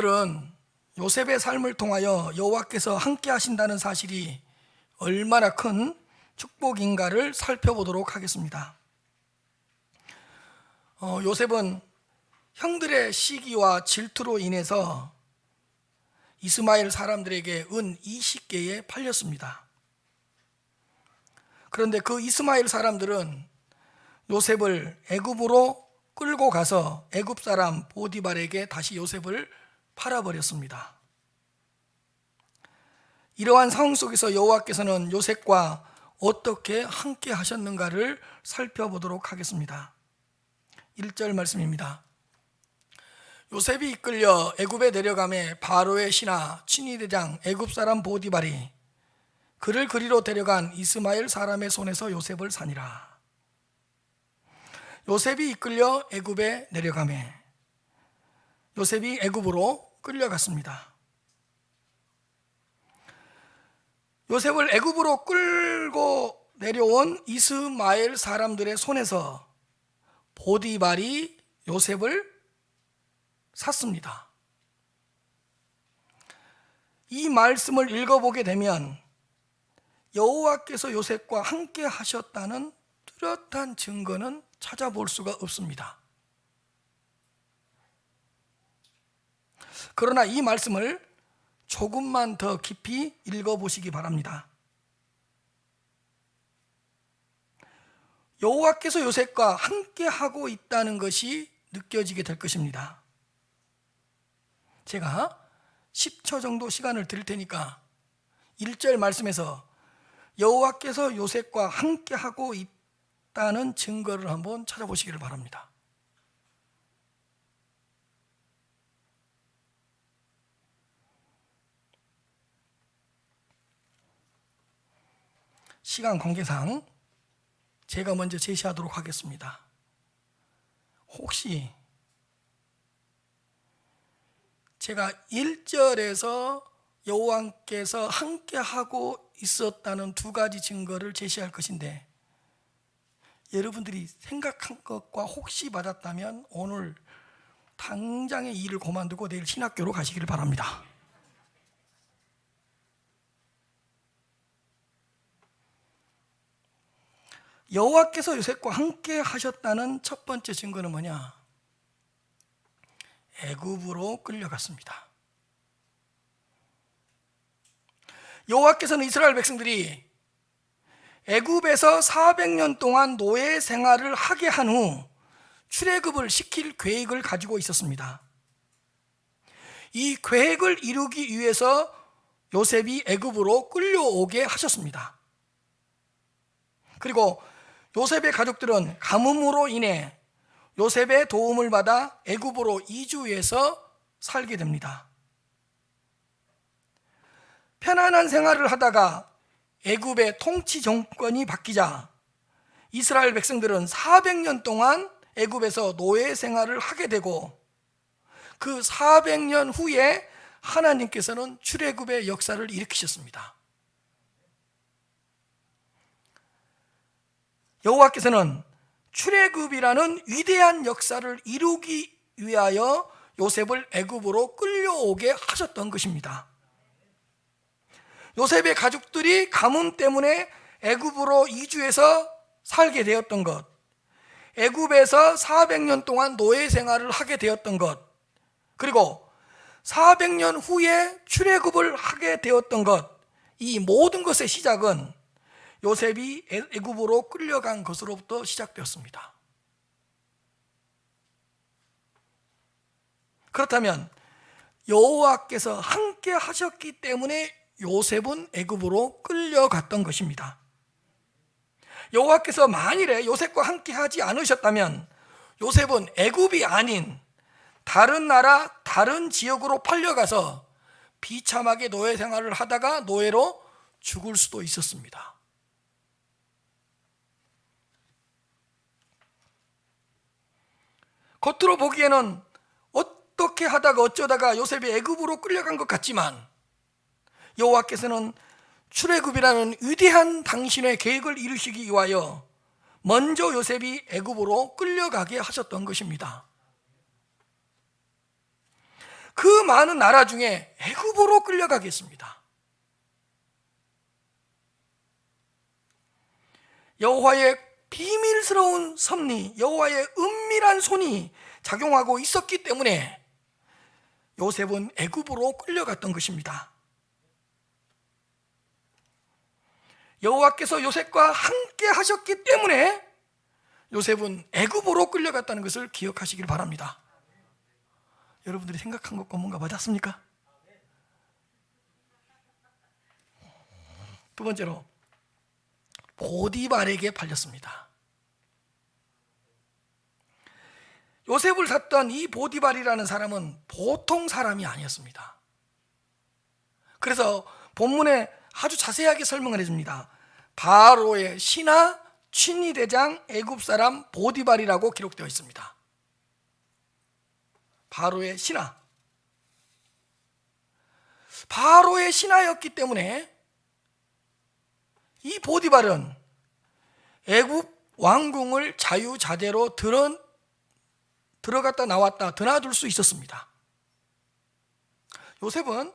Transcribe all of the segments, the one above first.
오늘은 요셉의 삶을 통하여 여호와께서 함께 하신다는 사실이 얼마나 큰 축복인가를 살펴보도록 하겠습니다. 요셉은 형들의 시기와 질투로 인해서 이스마엘 사람들에게 은 20개에 팔렸습니다. 그런데 그 이스마엘 사람들은 요셉을 애굽으로 끌고 가서 애굽 사람 보디발에게 다시 요셉을 팔아버렸습니다. 이러한 상황 속에서 여호와께서는 요셉과 어떻게 함께 하셨는가를 살펴보도록 하겠습니다. 1절 말씀입니다. 요셉이 이끌려 애굽에 내려가매 바로의 신하 친위대장 애굽 사람 보디발이 그를 그리로 데려간 이스마엘 사람의 손에서 요셉을 사니라. 요셉이 이끌려 애굽에 내려가매 요셉이 애굽으로 끌려갔습니다. 요셉을 애굽으로 끌고 내려온 이스마엘 사람들의 손에서 보디발이 요셉을 샀습니다. 이 말씀을 읽어보게 되면 여호와께서 요셉과 함께 하셨다는 뚜렷한 증거는 찾아볼 수가 없습니다. 그러나 이 말씀을 조금만 더 깊이 읽어보시기 바랍니다. 여호와께서 요셉과 함께 하고 있다는 것이 느껴지게 될 것입니다. 제가 10초 정도 시간을 드릴 테니까 1절 말씀에서 여호와께서 요셉과 함께 하고 있다는 증거를 한번 찾아보시기를 바랍니다. 시간 관계상 제가 먼저 제시하도록 하겠습니다. 혹시 제가 1절에서 여호와께서 함께하고 있었다는 두 가지 증거를 제시할 것인데 여러분들이 생각한 것과 혹시 맞았다면 오늘 당장의 일을 그만두고 내일 신학교로 가시기를 바랍니다. 여호와께서 요셉과 함께 하셨다는 첫 번째 증거는 뭐냐? 애굽으로 끌려갔습니다. 여호와께서는 이스라엘 백성들이 애굽에서 400년 동안 노예 생활을 하게 한 후 출애굽을 시킬 계획을 가지고 있었습니다. 이 계획을 이루기 위해서 요셉이 애굽으로 끌려오게 하셨습니다. 그리고 요셉의 가족들은 가뭄으로 인해 요셉의 도움을 받아 애굽으로 이주해서 살게 됩니다. 편안한 생활을 하다가 애굽의 통치 정권이 바뀌자 이스라엘 백성들은 400년 동안 애굽에서 노예 생활을 하게 되고 그 400년 후에 하나님께서는 출애굽의 역사를 일으키셨습니다. 여호와께서는 출애굽이라는 위대한 역사를 이루기 위하여 요셉을 애굽으로 끌려오게 하셨던 것입니다. 요셉의 가족들이 가뭄 때문에 애굽으로 이주해서 살게 되었던 것, 애굽에서 400년 동안 노예 생활을 하게 되었던 것, 그리고 400년 후에 출애굽을 하게 되었던 것, 이 모든 것의 시작은 요셉이 애굽으로 끌려간 것으로부터 시작되었습니다. 그렇다면 여호와께서 함께 하셨기 때문에 요셉은 애굽으로 끌려갔던 것입니다. 여호와께서 만일에 요셉과 함께 하지 않으셨다면 요셉은 애굽이 아닌 다른 나라, 다른 지역으로 팔려가서 비참하게 노예 생활을 하다가 노예로 죽을 수도 있었습니다. 겉으로 보기에는 어떻게 하다가 어쩌다가 요셉이 애굽으로 끌려간 것 같지만 여호와께서는 출애굽이라는 위대한 당신의 계획을 이루시기 위하여 먼저 요셉이 애굽으로 끌려가게 하셨던 것입니다. 그 많은 나라 중에 애굽으로 끌려가겠습니다. 여호와의 비밀스러운 섭리, 여호와의 은밀한 손이 작용하고 있었기 때문에 요셉은 애굽으로 끌려갔던 것입니다. 여호와께서 요셉과 함께 하셨기 때문에 요셉은 애굽으로 끌려갔다는 것을 기억하시길 바랍니다. 여러분들이 생각한 것과 뭔가 맞았습니까? 두 번째로 보디발에게 팔렸습니다. 요셉을 샀던 이 보디발이라는 사람은 보통 사람이 아니었습니다. 그래서 본문에 아주 자세하게 설명을 해줍니다. 바로의 신하 친위대장 애굽 사람 보디발이라고 기록되어 있습니다. 바로의 신하, 바로의 신하였기 때문에 이 보디발은 애굽 왕궁을 자유자재로 들어갔다 나왔다 드나들 수 있었습니다. 요셉은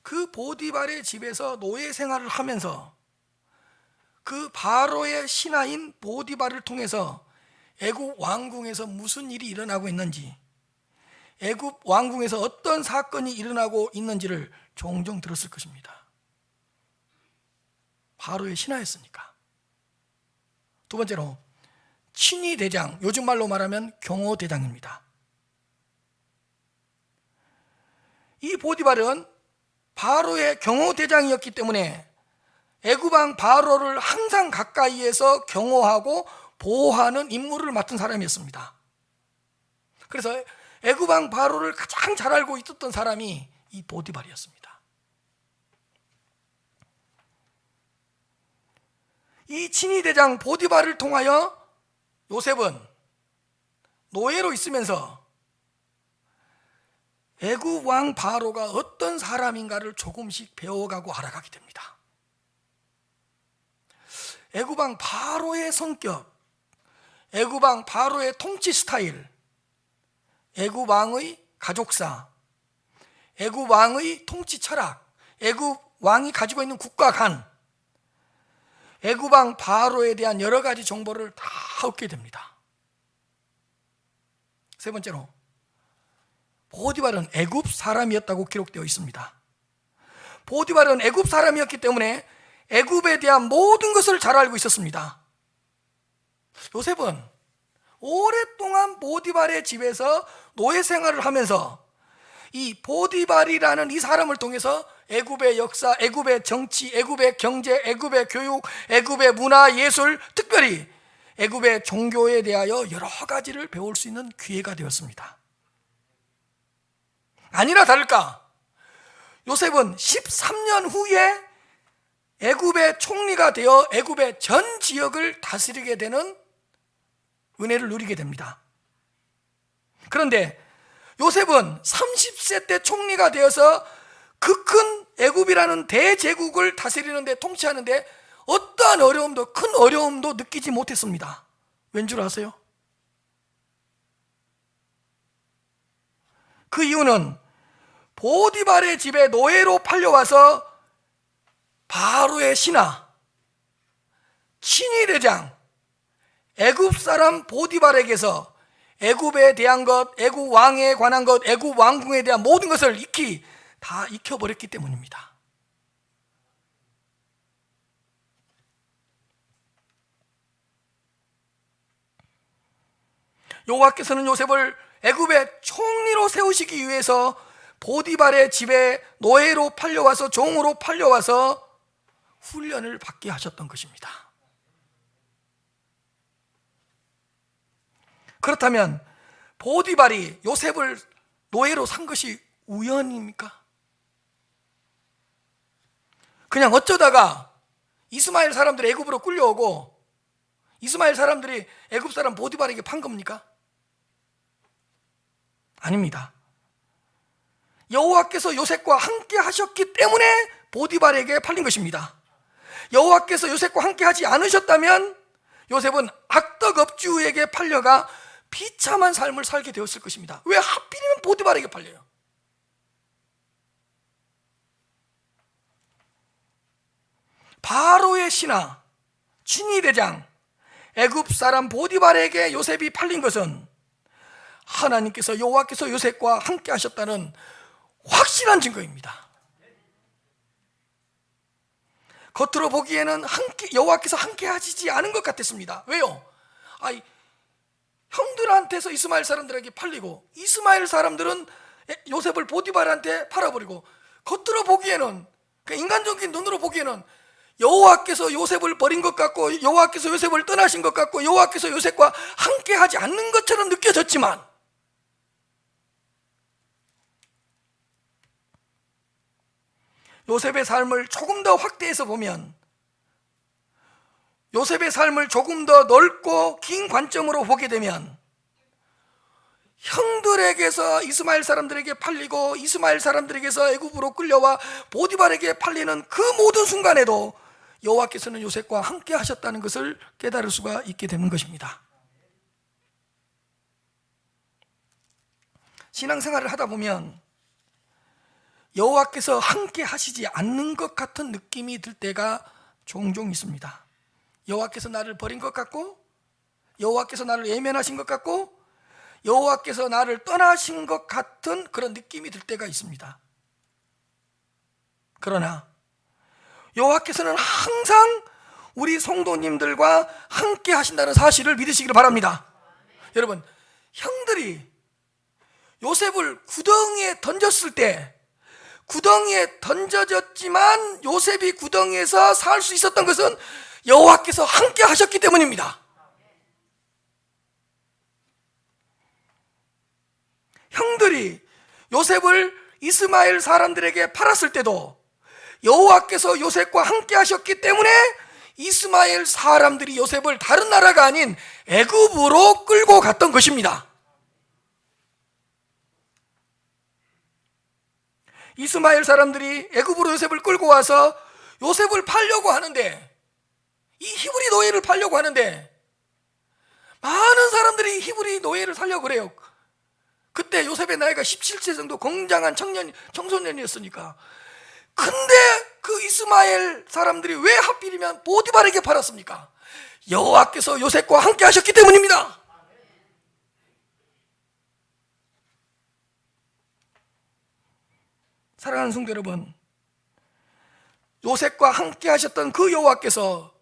그 보디발의 집에서 노예 생활을 하면서 그 바로의 신하인 보디발을 통해서 애굽 왕궁에서 무슨 일이 일어나고 있는지, 애굽 왕궁에서 어떤 사건이 일어나고 있는지를 종종 들었을 것입니다. 바로의 신하였으니까. 두 번째로 친위대장, 요즘 말로 말하면 경호대장입니다. 이 보디발은 바로의 경호대장이었기 때문에 애굽왕 바로를 항상 가까이에서 경호하고 보호하는 임무를 맡은 사람이었습니다. 그래서 애굽왕 바로를 가장 잘 알고 있었던 사람이 이 보디발이었습니다. 이 친위대장 보디발을 통하여 요셉은 노예로 있으면서 애굽 왕 바로가 어떤 사람인가를 조금씩 배워가고 알아가게 됩니다. 애굽 왕 바로의 성격, 애굽 왕 바로의 통치 스타일, 애굽 왕의 가족사, 애굽 왕의 통치 철학, 애굽 왕이 가지고 있는 국가관, 애굽 왕 바로에 대한 여러 가지 정보를 다 얻게 됩니다. 세 번째로 보디발은 애굽 사람이었다고 기록되어 있습니다. 보디발은 애굽 사람이었기 때문에 애굽에 대한 모든 것을 잘 알고 있었습니다. 요셉은 오랫동안 보디발의 집에서 노예 생활을 하면서 이 보디발이라는 이 사람을 통해서 애굽의 역사, 애굽의 정치, 애굽의 경제, 애굽의 교육, 애굽의 문화, 예술, 특별히 애굽의 종교에 대하여 여러 가지를 배울 수 있는 기회가 되었습니다. 아니나 다를까 요셉은 13년 후에 애굽의 총리가 되어 애굽의 전 지역을 다스리게 되는 은혜를 누리게 됩니다. 그런데 요셉은 30세 때 총리가 되어서 그 큰 애굽이라는 대제국을 다스리는데, 통치하는데 어떠한 어려움도, 큰 어려움도 느끼지 못했습니다. 왠 줄 아세요? 그 이유는 보디발의 집에 노예로 팔려와서 바로의 신하, 친위대장, 애굽 사람 보디발에게서 애굽에 대한 것, 애굽 왕에 관한 것, 애굽 왕궁에 대한 모든 것을 다 익혀버렸기 때문입니다. 여호와께서는 요셉을 애굽의 총리로 세우시기 위해서 보디발의 집에 노예로 팔려와서, 종으로 팔려와서 훈련을 받게 하셨던 것입니다. 그렇다면 보디발이 요셉을 노예로 산 것이 우연입니까? 그냥 어쩌다가 이스마엘 사람들이 애굽으로 끌려오고 이스마엘 사람들이 애굽 사람 보디발에게 판 겁니까? 아닙니다. 여호와께서 요셉과 함께 하셨기 때문에 보디발에게 팔린 것입니다. 여호와께서 요셉과 함께 하지 않으셨다면 요셉은 악덕업주에게 팔려가 비참한 삶을 살게 되었을 것입니다. 왜 하필이면 보디발에게 팔려요? 바로의 신하 친위 대장 애굽 사람 보디발에게 요셉이 팔린 것은 하나님께서 여호와께서 요셉과 함께 하셨다는 확실한 증거입니다. 겉으로 보기에는 여호와께서 함께 하시지 않은 것 같았습니다. 왜요? 형들한테서 이스마엘 사람들에게 팔리고 이스마엘 사람들은 요셉을 보디발한테 팔아버리고, 겉으로 보기에는, 인간적인 눈으로 보기에는 여호와께서 요셉을 버린 것 같고 여호와께서 요셉을 떠나신 것 같고 여호와께서 요셉과 함께 하지 않는 것처럼 느껴졌지만, 요셉의 삶을 조금 더 확대해서 보면, 요셉의 삶을 조금 더 넓고 긴 관점으로 보게 되면, 형들에게서 이스마엘 사람들에게 팔리고 이스마엘 사람들에게서 애굽으로 끌려와 보디발에게 팔리는 그 모든 순간에도 여호와께서는 요셉과 함께 하셨다는 것을 깨달을 수가 있게 되는 것입니다. 신앙생활을 하다 보면 여호와께서 함께 하시지 않는 것 같은 느낌이 들 때가 종종 있습니다. 여호와께서 나를 버린 것 같고, 여호와께서 나를 외면하신 것 같고, 여호와께서 나를 떠나신 것 같은 그런 느낌이 들 때가 있습니다. 그러나 여호와께서는 항상 우리 성도님들과 함께 하신다는 사실을 믿으시기를 바랍니다. 여러분, 형들이 요셉을 구덩이에 던졌을 때, 구덩이에 던져졌지만 요셉이 구덩이에서 살 수 있었던 것은 여호와께서 함께 하셨기 때문입니다. 형들이 요셉을 이스마엘 사람들에게 팔았을 때도 여호와께서 요셉과 함께 하셨기 때문에 이스마엘 사람들이 요셉을 다른 나라가 아닌 애굽으로 끌고 갔던 것입니다. 이스마엘 사람들이 애굽으로 요셉을 끌고 와서 요셉을 팔려고 하는데, 이 히브리 노예를 팔려고 하는데, 많은 사람들이 히브리 노예를 살려고 그래요. 그때 요셉의 나이가 17세 정도 건장한 청소년이었으니까. 근데 그 이스마엘 사람들이 왜 하필이면 보디발에게 팔았습니까? 여호와께서 요셉과 함께 하셨기 때문입니다. 사랑하는 성도 여러분, 요셉과 함께 하셨던 그 여호와께서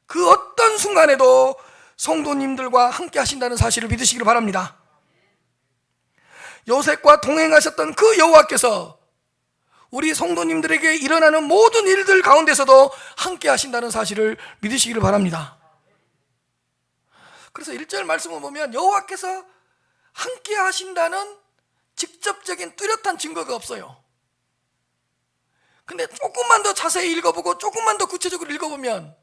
그 어떤 순간에도 성도님들과 함께 하신다는 사실을 믿으시기를 바랍니다. 요셉과 동행하셨던 그 여호와께서 우리 성도님들에게 일어나는 모든 일들 가운데서도 함께 하신다는 사실을 믿으시기를 바랍니다. 그래서 1절 말씀을 보면 여호와께서 함께 하신다는 직접적인 뚜렷한 증거가 없어요. 근데 조금만 더 자세히 읽어보고 조금만 더 구체적으로 읽어보면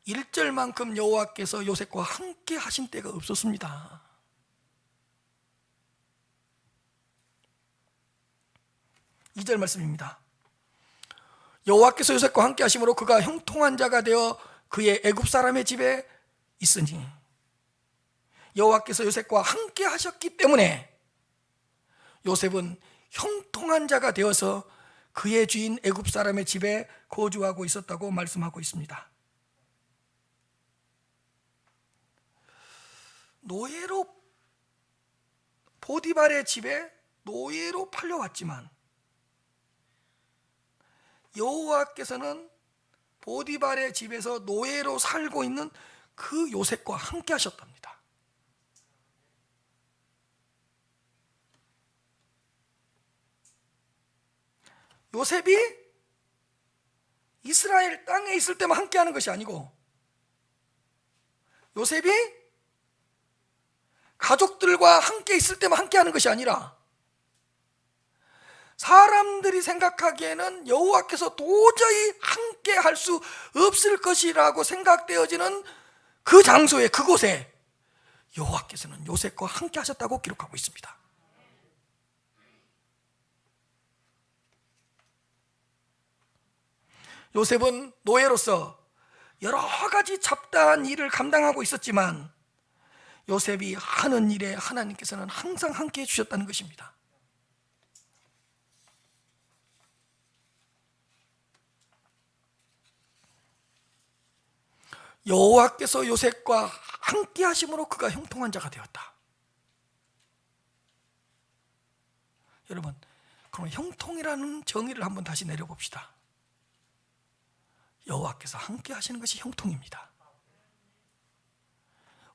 1절만큼 여호와께서 요셉과 함께 하신 때가 없었습니다. 이 절 말씀입니다. 여호와께서 요셉과 함께 하심으로 그가 형통한 자가 되어 그의 애굽 사람의 집에 있으니, 여호와께서 요셉과 함께 하셨기 때문에 요셉은 형통한 자가 되어서 그의 주인 애굽 사람의 집에 거주하고 있었다고 말씀하고 있습니다. 노예로, 보디발의 집에 노예로 팔려왔지만 여호와께서는 보디발의 집에서 노예로 살고 있는 그 요셉과 함께 하셨답니다. 요셉이 이스라엘 땅에 있을 때만 함께 하는 것이 아니고, 요셉이 가족들과 함께 있을 때만 함께 하는 것이 아니라, 사람들이 생각하기에는 여호와께서 도저히 함께 할 수 없을 것이라고 생각되어지는 그 장소에, 그곳에 여호와께서는 요셉과 함께 하셨다고 기록하고 있습니다. 요셉은 노예로서 여러 가지 잡다한 일을 감당하고 있었지만 요셉이 하는 일에 하나님께서는 항상 함께 해주셨다는 것입니다. 여호와께서 요셉과 함께 하심으로 그가 형통한 자가 되었다. 여러분, 그럼 형통이라는 정의를 한번 다시 내려봅시다. 여호와께서 함께 하시는 것이 형통입니다.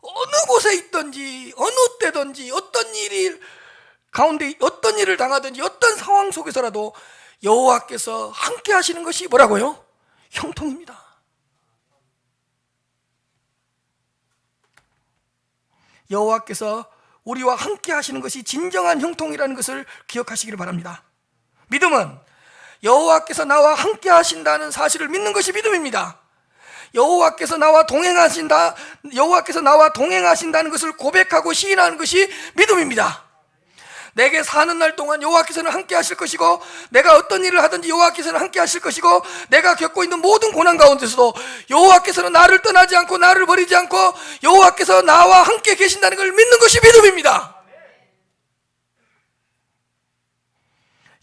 어느 곳에 있든지 어느 때든지 어떤 일 가운데 어떤 일을 당하든지 어떤 상황 속에서라도 여호와께서 함께 하시는 것이 뭐라고요? 형통입니다. 여호와께서 우리와 함께 하시는 것이 진정한 형통이라는 것을 기억하시기를 바랍니다. 믿음은 여호와께서 나와 함께 하신다는 사실을 믿는 것이 믿음입니다. 여호와께서 나와 동행하신다는 것을 고백하고 시인하는 것이 믿음입니다. 내게 사는 날 동안 여호와께서는 함께 하실 것이고, 내가 어떤 일을 하든지 여호와께서는 함께 하실 것이고, 내가 겪고 있는 모든 고난 가운데서도 여호와께서는 나를 떠나지 않고 나를 버리지 않고 여호와께서 나와 함께 계신다는 걸 믿는 것이 믿음입니다.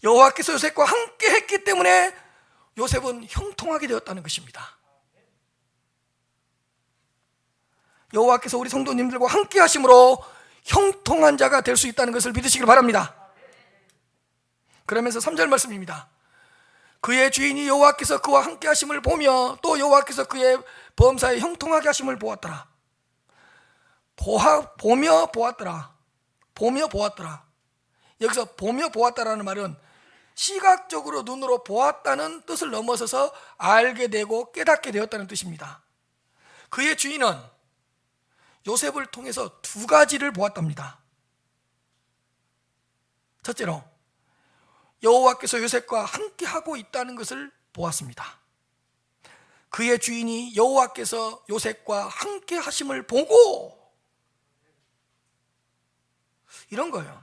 여호와께서 요셉과 함께 했기 때문에 요셉은 형통하게 되었다는 것입니다. 여호와께서 우리 성도님들과 함께 하심으로 형통한 자가 될 수 있다는 것을 믿으시길 바랍니다. 그러면서 3절 말씀입니다. 그의 주인이 여호와께서 그와 함께 하심을 보며 또 여호와께서 그의 범사에 형통하게 하심을 보았더라. 보며 보았더라. 여기서 보며 보았다라는 말은 시각적으로 눈으로 보았다는 뜻을 넘어서서 알게 되고 깨닫게 되었다는 뜻입니다. 그의 주인은 요셉을 통해서 두 가지를 보았답니다. 첫째로 여호와께서 요셉과 함께 하고 있다는 것을 보았습니다. 그의 주인이 여호와께서 요셉과 함께 하심을 보고, 이런 거예요.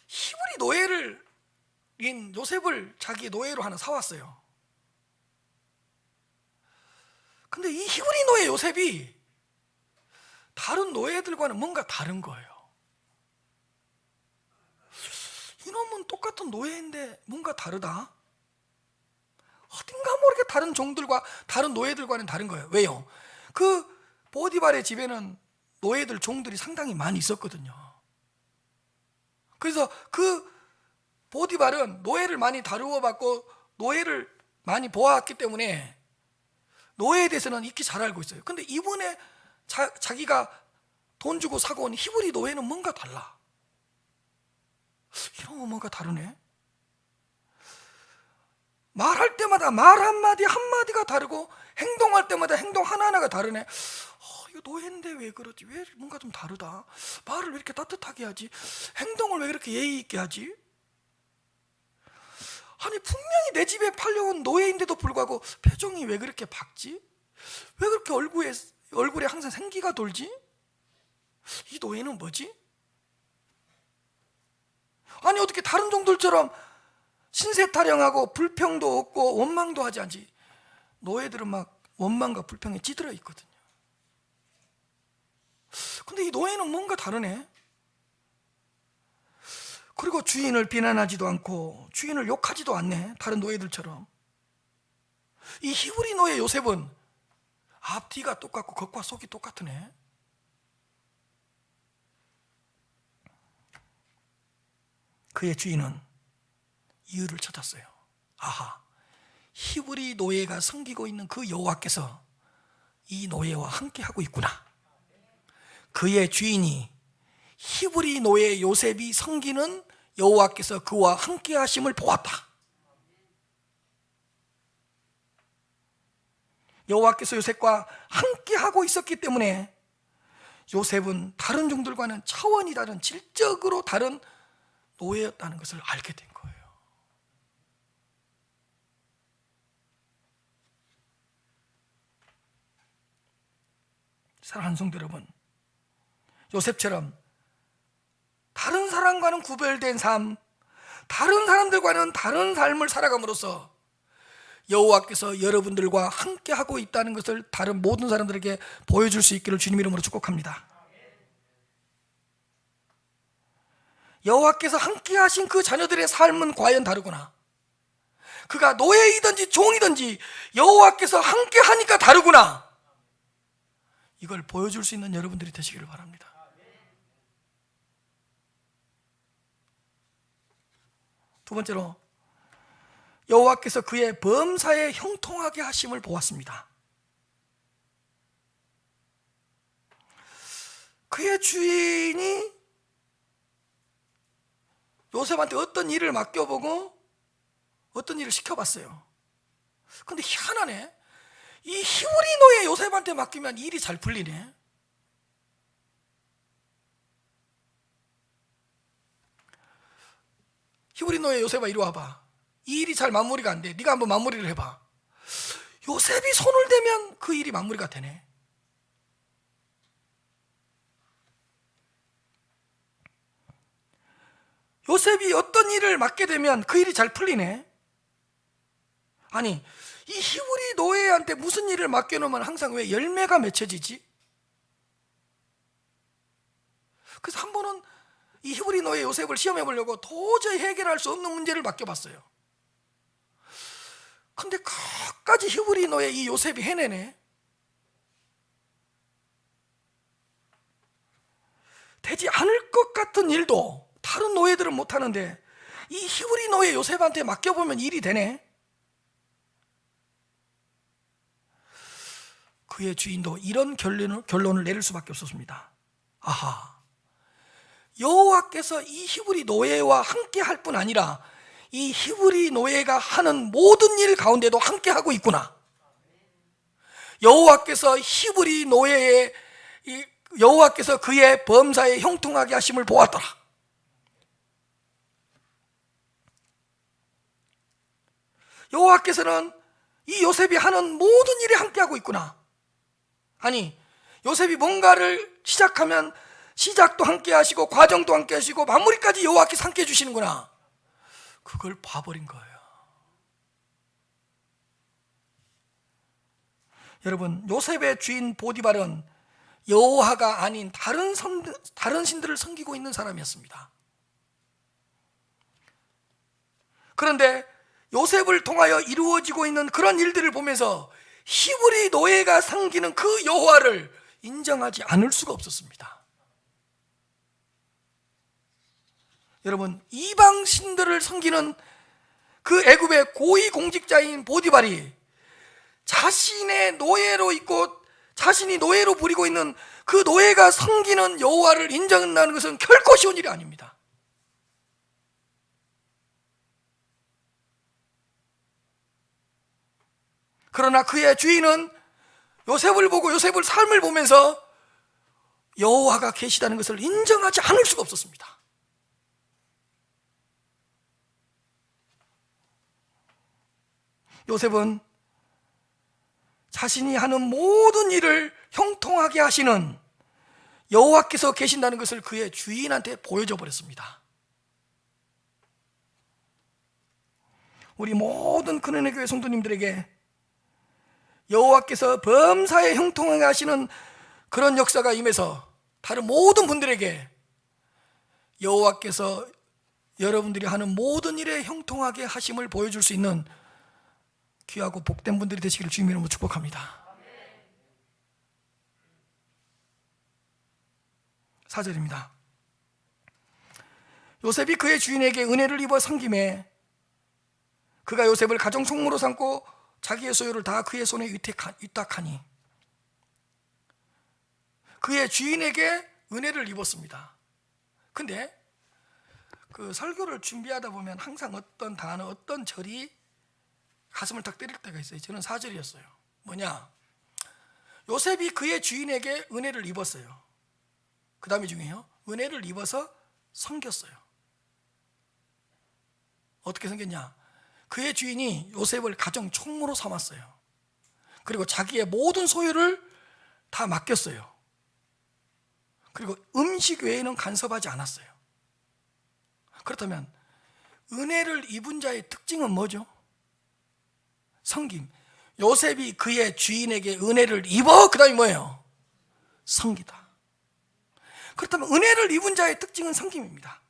히브리 노예인 요셉을 자기 노예로 하나 사왔어요. 근데 이 히브리 노예 요셉이 다른 노예들과는 뭔가 다른 거예요. 이놈은 똑같은 노예인데 뭔가 다르다. 어딘가 모르게 다른 종들과 다른 노예들과는 다른 거예요. 왜요? 그 보디발의 집에는 노예들 종들이 상당히 많이 있었거든요. 그래서 그 보디발은 노예를 많이 다루어 봤고 노예를 많이 보았기 때문에 노예에 대해서는 익히 잘 알고 있어요. 근데 이번에 자기가 돈 주고 사고 온 히브리 노예는 뭔가 달라. 이런 거 뭔가 다르네. 말할 때마다 말 한마디가 다르고 행동할 때마다 행동 하나하나가 다르네. 이거 노예인데 왜 그러지? 왜 뭔가 좀 다르다. 말을 왜 이렇게 따뜻하게 하지? 행동을 왜 이렇게 예의 있게 하지? 아니 분명히 내 집에 팔려온 노예인데도 불구하고 표정이 왜 그렇게 밝지? 왜 그렇게 얼굴에 항상 생기가 돌지? 이 노예는 뭐지? 아니 어떻게 다른 종들처럼 신세 타령하고 불평도 없고 원망도 하지 않지? 노예들은 막 원망과 불평에 찌들어 있거든요. 근데 이 노예는 뭔가 다르네. 그리고 주인을 비난하지도 않고 주인을 욕하지도 않네. 다른 노예들처럼. 이 히브리 노예 요셉은 앞뒤가 똑같고 겉과 속이 똑같으네. 그의 주인은 이유를 찾았어요. 아하, 히브리 노예가 섬기고 있는 그 여호와께서 이 노예와 함께 하고 있구나. 그의 주인이 히브리 노예 요셉이 섬기는 여호와께서 그와 함께 하심을 보았다. 여호와께서 요셉과 함께 하고 있었기 때문에 요셉은 다른 종들과는 차원이 다른 질적으로 다른 노예였다는 것을 알게 된 거예요. 사랑하는 성도 여러분, 요셉처럼 다른 사람과는 구별된 삶, 다른 사람들과는 다른 삶을 살아감으로써 여호와께서 여러분들과 함께 하고 있다는 것을 다른 모든 사람들에게 보여줄 수 있기를 주님 이름으로 축복합니다. 여호와께서 함께 하신 그 자녀들의 삶은 과연 다르구나. 그가 노예이든지 종이든지 여호와께서 함께 하니까 다르구나. 이걸 보여줄 수 있는 여러분들이 되시기를 바랍니다. 두 번째로, 여호와께서 그의 범사에 형통하게 하심을 보았습니다. 그의 주인이 요셉한테 어떤 일을 맡겨보고 어떤 일을 시켜봤어요. 근데 희한하네. 이 히브리 노예 요셉한테 맡기면 일이 잘 풀리네. 히브리 노예 요셉아, 이리 와봐. 이 일이 잘 마무리가 안 돼. 네가 한번 마무리를 해봐. 요셉이 손을 대면 그 일이 마무리가 되네. 요셉이 어떤 일을 맡게 되면 그 일이 잘 풀리네. 아니, 이 히브리 노예한테 무슨 일을 맡겨놓으면 항상 왜 열매가 맺혀지지? 그래서 한 번은 이 히브리 노예 요셉을 시험해 보려고 도저히 해결할 수 없는 문제를 맡겨봤어요. 근데 끝까지 히브리 노예 이 요셉이 해내네. 되지 않을 것 같은 일도 다른 노예들은 못하는데 이 히브리 노예 요셉한테 맡겨보면 일이 되네. 그의 주인도 이런 결론을 내릴 수밖에 없었습니다. 아하, 여호와께서 이 히브리 노예와 함께 할 뿐 아니라 이 히브리 노예가 하는 모든 일 가운데도 함께 하고 있구나. 여호와께서 히브리 노예의 여호와께서 그의 범사에 형통하게 하심을 보았더라. 여호와께서는 이 요셉이 하는 모든 일에 함께하고 있구나. 아니, 요셉이 뭔가를 시작하면 시작도 함께 하시고 과정도 함께 하시고 마무리까지 여호와께서 함께 해주시는구나. 그걸 봐버린 거예요. 여러분, 요셉의 주인 보디발은 여호와가 아닌 다른 신들을 섬기고 있는 사람이었습니다. 그런데 요셉을 통하여 이루어지고 있는 그런 일들을 보면서 히브리 노예가 섬기는 그 여호와를 인정하지 않을 수가 없었습니다. 여러분, 이방 신들을 섬기는 그 애굽의 고위 공직자인 보디발이 자신의 노예로 있고 자신이 노예로 부리고 있는 그 노예가 섬기는 여호와를 인정한다는 것은 결코 쉬운 일이 아닙니다. 그러나 그의 주인은 요셉을 보고 요셉의 삶을 보면서 여호와가 계시다는 것을 인정하지 않을 수가 없었습니다. 요셉은 자신이 하는 모든 일을 형통하게 하시는 여호와께서 계신다는 것을 그의 주인한테 보여줘 버렸습니다. 우리 모든 근원의 교회 성도님들에게 여호와께서 범사에 형통하게 하시는 그런 역사가 임해서 다른 모든 분들에게 여호와께서 여러분들이 하는 모든 일에 형통하게 하심을 보여줄 수 있는 귀하고 복된 분들이 되시기를 주님의 이름으로 축복합니다. 4절입니다. 요셉이 그의 주인에게 은혜를 입어 섬김에 그가 요셉을 가정 총무로 삼고 자기의 소유를 다 그의 손에 위탁하니, 그의 주인에게 은혜를 입었습니다. 근데 그 설교를 준비하다 보면 항상 어떤 단어, 어떤 절이 가슴을 탁 때릴 때가 있어요. 저는 4절이었어요. 뭐냐? 요셉이 그의 주인에게 은혜를 입었어요. 그 다음에 중요해요. 은혜를 입어서 섬겼어요. 어떻게 섬겼냐? 그의 주인이 요셉을 가정 총무로 삼았어요. 그리고 자기의 모든 소유를 다 맡겼어요. 그리고 음식 외에는 간섭하지 않았어요. 그렇다면 은혜를 입은 자의 특징은 뭐죠? 섬김. 요셉이 그의 주인에게 은혜를 입어, 그 다음에 뭐예요? 섬기다. 그렇다면 은혜를 입은 자의 특징은 섬김입니다.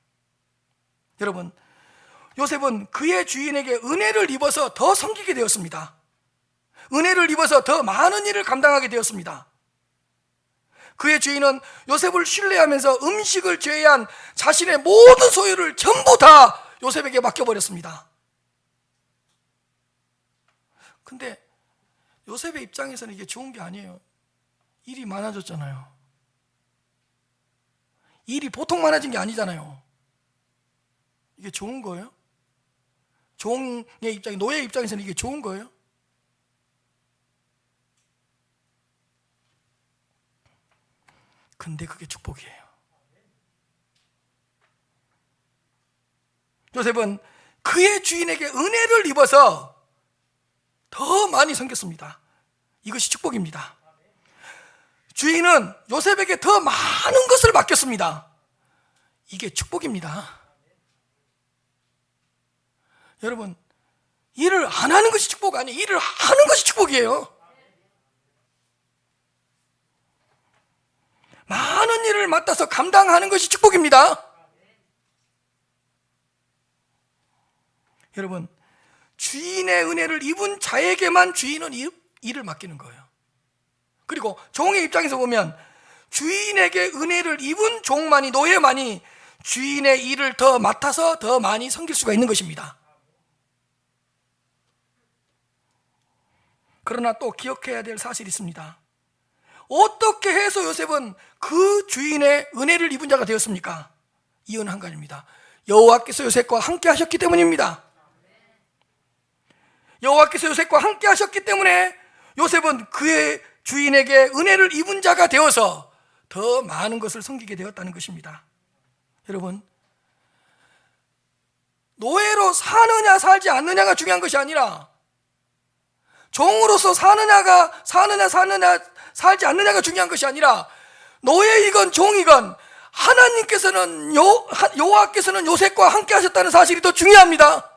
여러분, 요셉은 그의 주인에게 은혜를 입어서 더 섬기게 되었습니다. 은혜를 입어서 더 많은 일을 감당하게 되었습니다. 그의 주인은 요셉을 신뢰하면서 음식을 제외한 자신의 모든 소유를 전부 다 요셉에게 맡겨버렸습니다. 근데 요셉의 입장에서는 이게 좋은 게 아니에요. 일이 많아졌잖아요. 일이 보통 많아진 게 아니잖아요. 이게 좋은 거예요? 종의 입장에, 노예의 입장에서는 이게 좋은 거예요? 근데 그게 축복이에요. 요셉은 그의 주인에게 은혜를 입어서 더 많이 섬겼습니다. 이것이 축복입니다. 주인은 요셉에게 더 많은 것을 맡겼습니다. 이게 축복입니다. 여러분, 일을 안 하는 것이 축복 아니에요. 일을 하는 것이 축복이에요. 많은 일을 맡아서 감당하는 것이 축복입니다. 여러분, 주인의 은혜를 입은 자에게만 주인은 일을 맡기는 거예요. 그리고 종의 입장에서 보면 주인에게 은혜를 입은 종만이, 노예만이 주인의 일을 더 맡아서 더 많이 섬길 수가 있는 것입니다. 그러나 또 기억해야 될 사실이 있습니다. 어떻게 해서 요셉은 그 주인의 은혜를 입은 자가 되었습니까? 이유는 한 가지입니다. 여호와께서 요셉과 함께 하셨기 때문입니다. 여호와께서 요셉과 함께 하셨기 때문에 요셉은 그의 주인에게 은혜를 입은 자가 되어서 더 많은 것을 섬기게 되었다는 것입니다. 여러분, 노예로 사느냐 살지 않느냐가 중요한 것이 아니라 종으로서 사느냐 살지 않느냐가 중요한 것이 아니라 노예이건 종이건 하나님께서는 여호와께서는 요셉과 함께 하셨다는 사실이 더 중요합니다.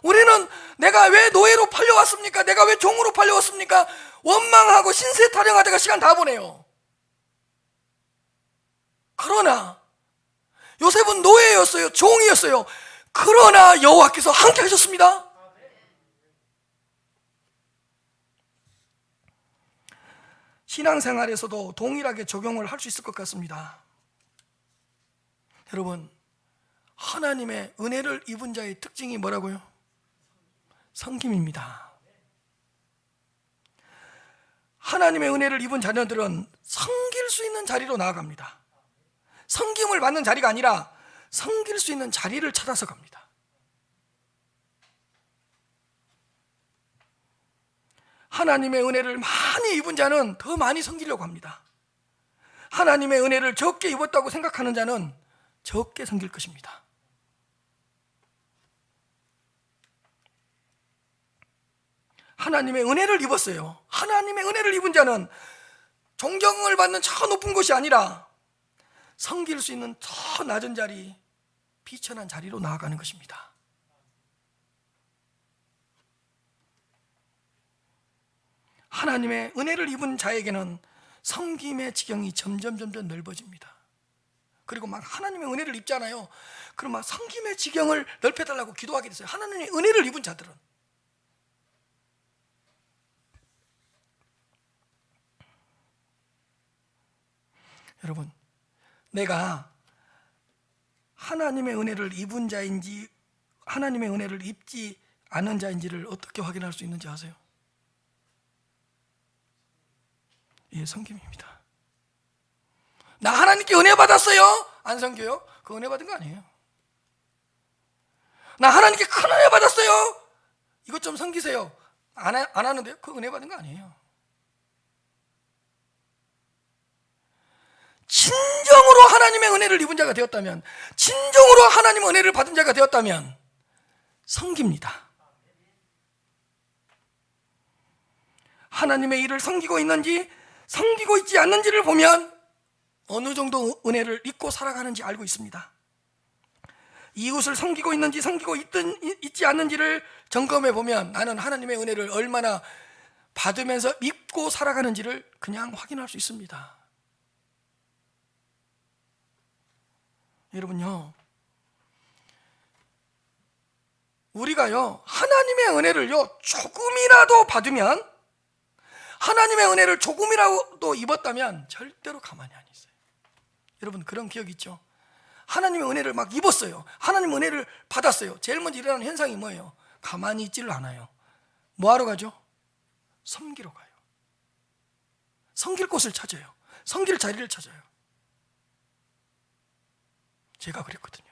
우리는 내가 왜 노예로 팔려왔습니까? 내가 왜 종으로 팔려왔습니까? 원망하고 신세 타령하다가 시간 다 보내요. 그러나 요셉은 노예였어요. 종이었어요. 그러나 여호와께서 함께 하셨습니다. 신앙생활에서도 동일하게 적용을 할 수 있을 것 같습니다. 여러분, 하나님의 은혜를 입은 자의 특징이 뭐라고요? 섬김입니다. 하나님의 은혜를 입은 자녀들은 섬길 수 있는 자리로 나아갑니다. 섬김을 받는 자리가 아니라 섬길 수 있는 자리를 찾아서 갑니다. 하나님의 은혜를 많이 입은 자는 더 많이 섬기려고 합니다. 하나님의 은혜를 적게 입었다고 생각하는 자는 적게 섬길 것입니다. 하나님의 은혜를 입었어요. 하나님의 은혜를 입은 자는 존경을 받는 저 높은 곳이 아니라 섬길 수 있는 저 낮은 자리, 비천한 자리로 나아가는 것입니다. 하나님의 은혜를 입은 자에게는 섬김의 지경이 점점 넓어집니다. 그리고 막 하나님의 은혜를 입잖아요. 그럼 막 섬김의 지경을 넓혀달라고 기도하게 됐어요. 하나님의 은혜를 입은 자들은. 여러분, 내가 하나님의 은혜를 입은 자인지 하나님의 은혜를 입지 않은 자인지를 어떻게 확인할 수 있는지 아세요? 예, 섬김입니다. 나 하나님께 은혜 받았어요? 안 섬겨요? 그 은혜 받은 거 아니에요. 나 하나님께 큰 은혜 받았어요? 이것 좀 섬기세요. 안 하는데요? 그 은혜 받은 거 아니에요. 진정으로 하나님의 은혜를 입은 자가 되었다면, 진정으로 하나님의 은혜를 받은 자가 되었다면 섬깁니다. 하나님의 일을 섬기고 있는지 섬기고 있지 않는지를 보면 어느 정도 은혜를 입고 살아가는지 알고 있습니다. 이웃을 섬기고 있는지 섬기고 있지 않는지를 점검해 보면 나는 하나님의 은혜를 얼마나 받으면서 입고 살아가는지를 그냥 확인할 수 있습니다. 여러분요, 우리가요 하나님의 은혜를요 조금이라도 받으면, 하나님의 은혜를 조금이라도 입었다면 절대로 가만히 안 있어요. 여러분 그런 기억 있죠? 하나님의 은혜를 막 입었어요. 하나님의 은혜를 받았어요. 제일 먼저 일어나는 현상이 뭐예요? 가만히 있지를 않아요. 뭐 하러 가죠? 섬기러 가요. 섬길 곳을 찾아요. 섬길 자리를 찾아요. 제가 그랬거든요.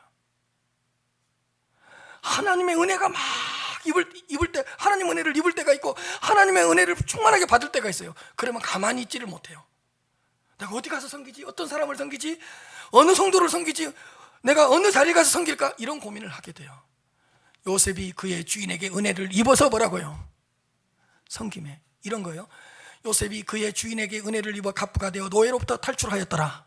하나님의 은혜가 막 입을 때, 하나님의 은혜를 입을 때가 있고 하나님의 은혜를 충만하게 받을 때가 있어요. 그러면 가만히 있지를 못해요. 내가 어디 가서 섬기지? 어떤 사람을 섬기지? 어느 성도를 섬기지? 내가 어느 자리에 가서 섬길까? 이런 고민을 하게 돼요. 요셉이 그의 주인에게 은혜를 입어서 뭐라고요? 섬김에. 이런 거예요. 요셉이 그의 주인에게 은혜를 입어 갑부가 되어 노예로부터 탈출하였더라.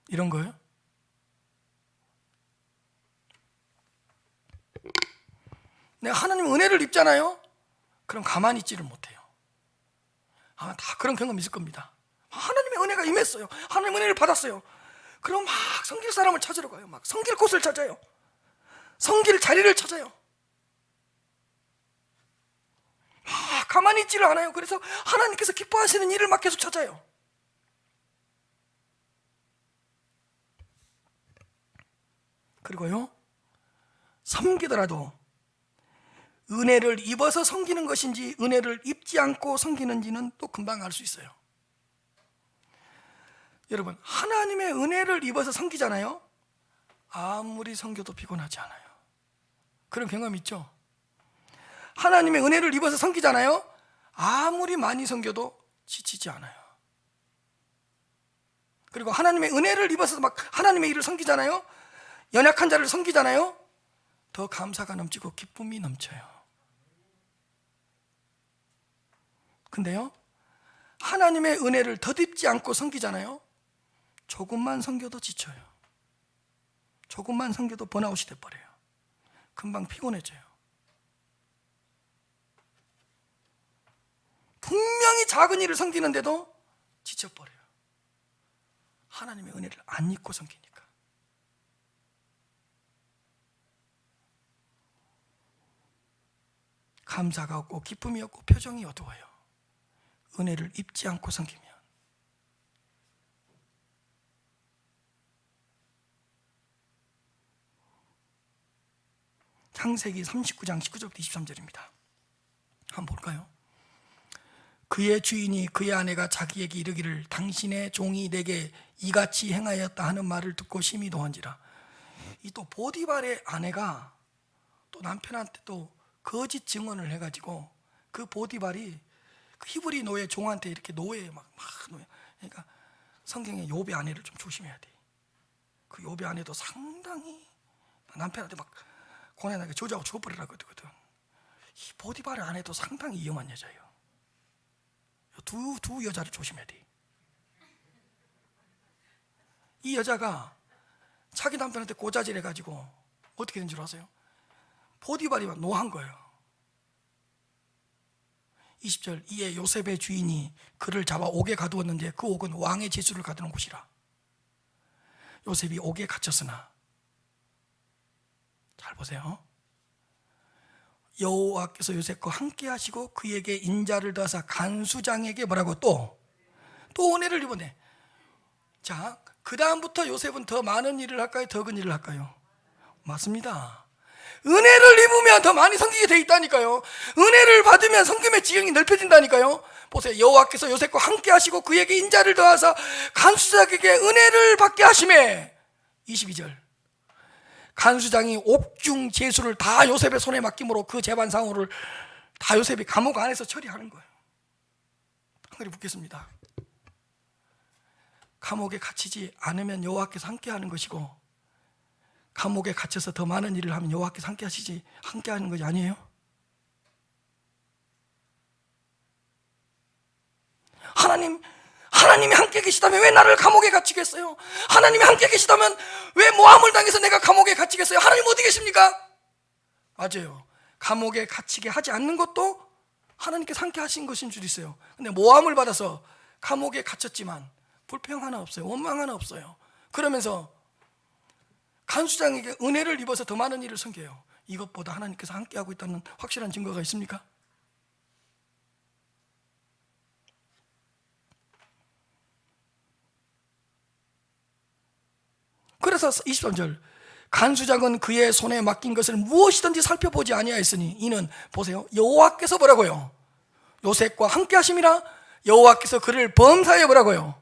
이런 거예요. 내가 하나님 은혜를 입잖아요. 그럼 가만히 있지를 못해요. 아마 다 그런 경험 있을 겁니다. 하나님의 은혜가 임했어요. 하나님의 은혜를 받았어요. 그럼 막 섬길 사람을 찾으러 가요. 막 섬길 곳을 찾아요. 섬길 자리를 찾아요. 가만히 있지를 않아요. 그래서 하나님께서 기뻐하시는 일을 막 계속 찾아요. 그리고요, 섬기더라도 은혜를 입어서 섬기는 것인지 은혜를 입지 않고 섬기는지는 또 금방 알 수 있어요. 여러분, 하나님의 은혜를 입어서 섬기잖아요. 아무리 섬겨도 피곤하지 않아요. 그런 경험 있죠? 하나님의 은혜를 입어서 섬기잖아요. 아무리 많이 섬겨도 지치지 않아요. 그리고 하나님의 은혜를 입어서 막 하나님의 일을 섬기잖아요. 연약한 자를 섬기잖아요. 더 감사가 넘치고 기쁨이 넘쳐요. 근데요, 하나님의 은혜를 덧입지 않고 섬기잖아요. 조금만 섬겨도 지쳐요. 조금만 섬겨도 번아웃이 돼버려요. 금방 피곤해져요. 분명히 작은 일을 섬기는데도 지쳐버려요. 하나님의 은혜를 안 입고 섬기니까. 감사가 없고 기쁨이 없고 표정이 어두워요. 은혜를 입지 않고 섬기면. 창세기 39장 19절부터 23절입니다. 한번 볼까요? 그의 주인이 그의 아내가 자기에게 이르기를 당신의 종이 내게 이같이 행하였다 하는 말을 듣고 심히 노한지라. 이 또 보디발의 아내가 또 남편한테 또 거짓 증언을 해가지고 그 보디발이 그 히브리 노예 종한테 이렇게 노예 막 노예. 그러니까 성경에 욥의 아내를 좀 조심해야 돼. 그 욥의 아내도 상당히 남편한테 막 고난하게 조지하고 죽어버리라고 그러거든. 이 보디발의 아내도 상당히 위험한 여자예요. 두 여자를 조심해야 돼. 이 여자가 자기 남편한테 고자질 해가지고 어떻게 된 줄 아세요? 보디발이 막 노한 거예요. 20절, 이에 요셉의 주인이 그를 잡아 옥에 가두었는데 그 옥은 왕의 제수를 가두는 곳이라. 요셉이 옥에 갇혔으나, 잘 보세요, 여호와께서 요셉과 함께 하시고 그에게 인자를 더하사 간수장에게 뭐라고 또 은혜를 입었네. 자, 그 다음부터 요셉은 더 많은 일을 할까요? 적은 일을 할까요? 맞습니다. 은혜를 입으면 더 많이 섬기게 돼 있다니까요. 은혜를 받으면 섬김의 지경이 넓혀진다니까요. 보세요, 여호와께서 요셉과 함께 하시고 그에게 인자를 더하사 간수장에게 은혜를 받게 하시매. 22절, 간수장이 옥중 제수를 다 요셉의 손에 맡김으로 그 재반 사무를 다 요셉이 감옥 안에서 처리하는 거예요. 한글이 붙겠습니다. 감옥에 갇히지 않으면 여호와께서 함께 하는 것이고, 감옥에 갇혀서 더 많은 일을 하면 여호와께서 함께 하시지, 함께 하는 것이 아니에요? 하나님이 함께 계시다면 왜 나를 감옥에 갇히겠어요? 하나님이 함께 계시다면 왜 모함을 당해서 내가 감옥에 갇히겠어요? 하나님 어디 계십니까? 맞아요. 감옥에 갇히게 하지 않는 것도 하나님께서 함께 하신 것인 줄 있어요. 근데 모함을 받아서 감옥에 갇혔지만 불평 하나 없어요. 원망 하나 없어요. 그러면서 간수장에게 은혜를 입어서 더 많은 일을 섬겨요. 이것보다 하나님께서 함께하고 있다는 확실한 증거가 있습니까? 그래서 23절, 간수장은 그의 손에 맡긴 것을 무엇이든지 살펴보지 아니하였으니 이는 보세요, 여호와께서 뭐라고요? 요셉과 함께 하심이라 여호와께서 그를 범사에 뭐라고요?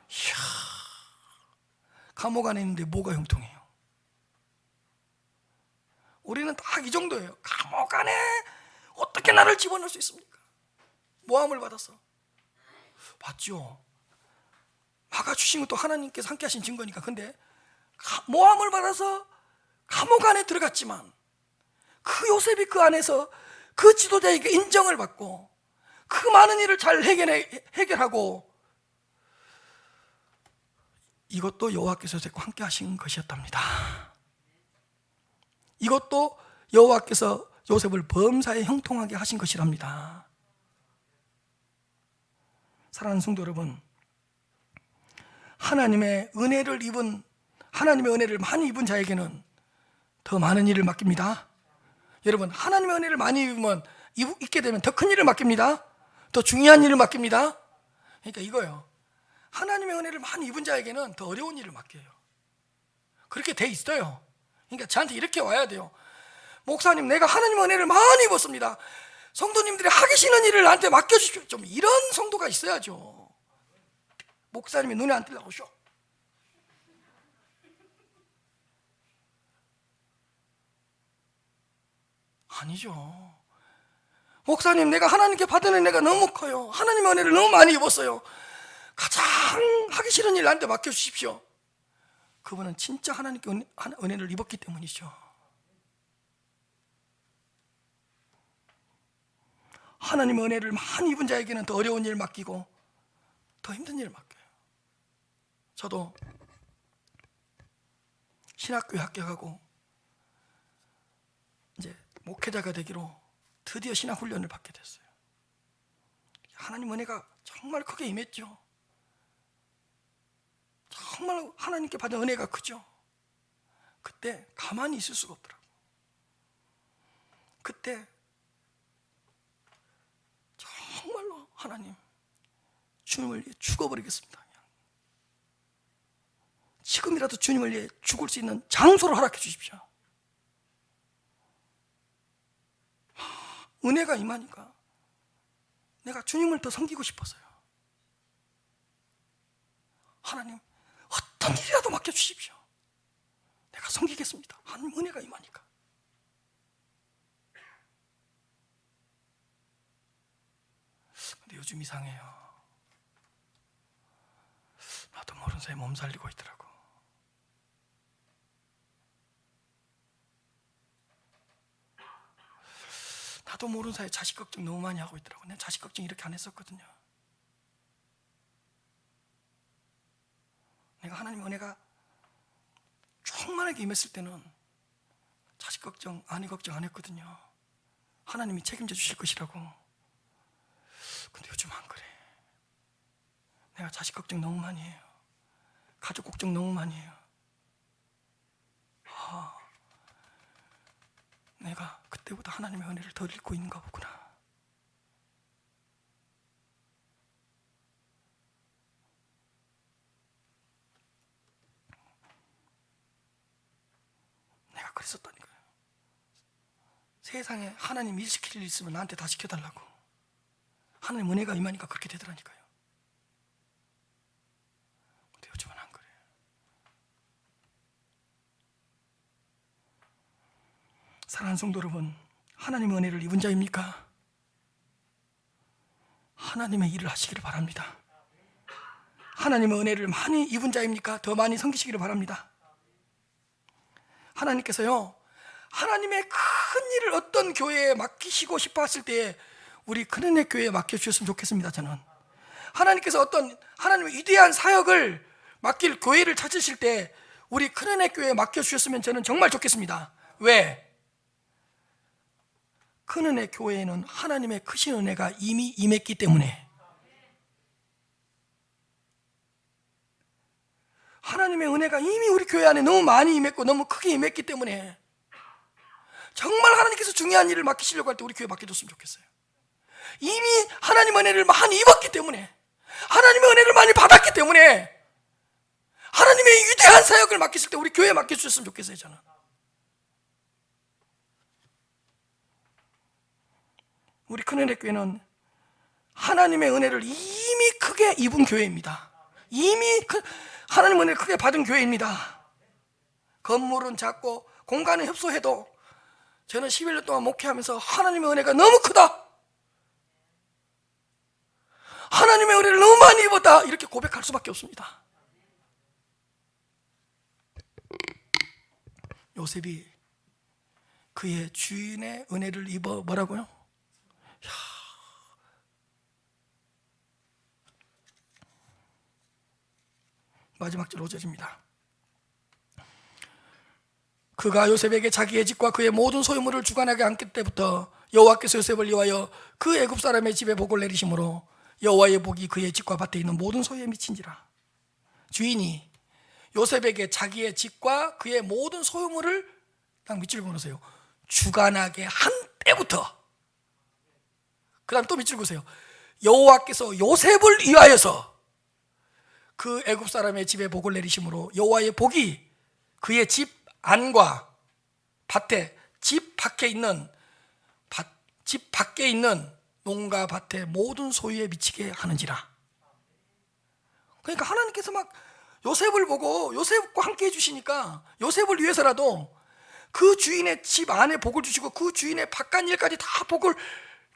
이야, 감옥 안에 있는데 뭐가 형통해요? 우리는 딱 이 정도예요. 감옥 안에 어떻게 나를 집어넣을 수 있습니까? 모함을 받았어. 맞죠? 막아주신 것도 하나님께서 함께 하신 증거니까. 근데 모함을 받아서 감옥 안에 들어갔지만 그 요셉이 그 안에서 그 지도자에게 인정을 받고 그 많은 일을 잘 해결하고, 이것도 여호와께서 요셉과 함께 하신 것이었답니다. 이것도 여호와께서 요셉을 범사에 형통하게 하신 것이랍니다. 사랑하는 성도 여러분, 하나님의 은혜를 많이 입은 자에게는 더 많은 일을 맡깁니다. 여러분, 하나님의 은혜를 많이 입게 되면 더 큰 일을 맡깁니다. 더 중요한 일을 맡깁니다. 그러니까 이거요, 하나님의 은혜를 많이 입은 자에게는 더 어려운 일을 맡겨요. 그렇게 돼 있어요. 그러니까 저한테 이렇게 와야 돼요. 목사님, 내가 하나님의 은혜를 많이 입었습니다. 성도님들이 하기 싫은 일을 나한테 맡겨주십시오. 좀 이런 성도가 있어야죠. 목사님이 눈에 안 띄려고 쇼. 아니죠. 목사님, 내가 하나님께 받은 은혜가 너무 커요. 하나님의 은혜를 너무 많이 입었어요. 가장 하기 싫은 일 나한테 맡겨주십시오. 그분은 진짜 하나님께 은혜를 입었기 때문이죠. 하나님의 은혜를 많이 입은 자에게는 더 어려운 일 맡기고 더 힘든 일 맡겨요. 저도 신학교에 합격하고 이제 목회자가 되기로 드디어 신학 훈련을 받게 됐어요. 하나님 은혜가 정말 크게 임했죠. 정말 하나님께 받은 은혜가 크죠. 그때 가만히 있을 수가 없더라고요. 그때 정말로 하나님, 주님을 위해 죽어버리겠습니다. 그냥. 지금이라도 주님을 위해 죽을 수 있는 장소를 허락해 주십시오. 은혜가 임하니까 내가 주님을 더 섬기고 싶어서요. 하나님, 어떤 일이라도 맡겨주십시오. 내가 섬기겠습니다. 하나님 은혜가 임하니까. 근데 요즘 이상해요. 나도 모르는 사이에 몸 살리고 있더라고. 나도 모르는 사이에 자식 걱정 너무 많이 하고 있더라고. 내가 자식 걱정 이렇게 안 했었거든요. 내가 하나님 은혜가 충만하게 임했을 때는 자식 걱정, 아내 걱정 안 했거든요. 하나님이 책임져 주실 것이라고. 근데 요즘 안 그래. 내가 자식 걱정 너무 많이 해요. 가족 걱정 너무 많이 해요. 내가 그때보다 하나님의 은혜를 더 잃고 있는가 보구나. 내가 그랬었다니까요. 세상에 하나님 일 시킬 일 있으면 나한테 다 시켜달라고. 하나님 은혜가 임하니까 그렇게 되더라니까요. 근데 요즘은 안 그래. 사랑하는 성도 여러분, 하나님의 은혜를 입은 자입니까? 하나님의 일을 하시기를 바랍니다. 하나님의 은혜를 많이 입은 자입니까? 더 많이 섬기시기를 바랍니다. 하나님께서요, 하나님의 큰 일을 어떤 교회에 맡기시고 싶어 하실 때에 우리 큰은혜 교회에 맡겨주셨으면 좋겠습니다. 저는 하나님께서 어떤 하나님의 위대한 사역을 맡길 교회를 찾으실 때 우리 큰은혜 교회에 맡겨주셨으면 저는 정말 좋겠습니다. 왜? 큰은혜 교회에는 하나님의 크신 은혜가 이미 임했기 때문에. 은혜가 이미 우리 교회 안에 너무 많이 임했고 너무 크게 임했기 때문에 정말 하나님께서 중요한 일을 맡기시려고 할 때 우리 교회 맡겨줬으면 좋겠어요. 이미 하나님 은혜를 많이 입었기 때문에, 하나님의 은혜를 많이 받았기 때문에 하나님의 위대한 사역을 맡기실 때 우리 교회에 맡겨주셨으면 좋겠어요. 저는 우리 큰은혜 교회는 하나님의 은혜를 이미 크게 입은 교회입니다. 이미 하나님의 은혜를 크게 받은 교회입니다. 건물은 작고 공간은 협소해도 저는 11년 동안 목회하면서 하나님의 은혜가 너무 크다, 하나님의 은혜를 너무 많이 입었다, 이렇게 고백할 수밖에 없습니다. 요셉이 그의 주인의 은혜를 입어 뭐라고요? 마지막 절 5절입니다. 그가 요셉에게 자기의 집과 그의 모든 소유물을 주관하게 앉을 때부터 여호와께서 요셉을 위하여 그 애굽 사람의 집에 복을 내리심으로 여호와의 복이 그의 집과 밭에 있는 모든 소유에 미친지라. 주인이 요셉에게 자기의 집과 그의 모든 소유물을, 딱 밑줄 보세요, 주관하게 한 때부터, 그 다음 또 밑줄 보세요, 여호와께서 요셉을 위하여서 그 애굽 사람의 집에 복을 내리심으로 여호와의 복이 그의 집 안과 밭에, 집 밖에 있는 농가 밭의 모든 소유에 미치게 하는지라. 그러니까 하나님께서 막 요셉을 보고 요셉과 함께 해주시니까 요셉을 위해서라도 그 주인의 집 안에 복을 주시고 그 주인의 바깥 일까지 다 복을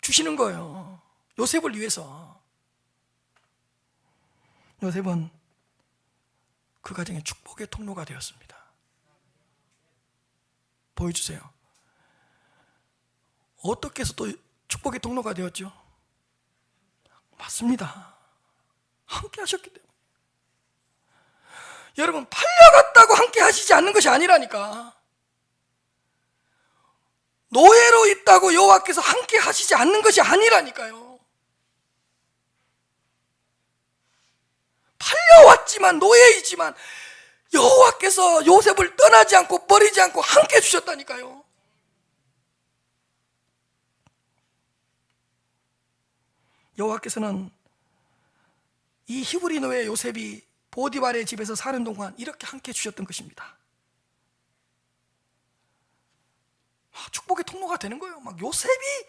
주시는 거예요. 요셉을 위해서. 요셉은 그 가정의 축복의 통로가 되었습니다. 보여주세요. 어떻게 해서 또 축복의 통로가 되었죠? 맞습니다. 함께 하셨기 때문에. 여러분, 팔려갔다고 함께 하시지 않는 것이 아니라니까. 노예로 있다고 여호와께서 함께 하시지 않는 것이 아니라니까요. 팔려왔지만, 노예이지만 여호와께서 요셉을 떠나지 않고 버리지 않고 함께 해주셨다니까요. 여호와께서는 이 히브리 노예 요셉이 보디발의 집에서 사는 동안 이렇게 함께 해주셨던 것입니다. 축복의 통로가 되는 거예요. 막 요셉이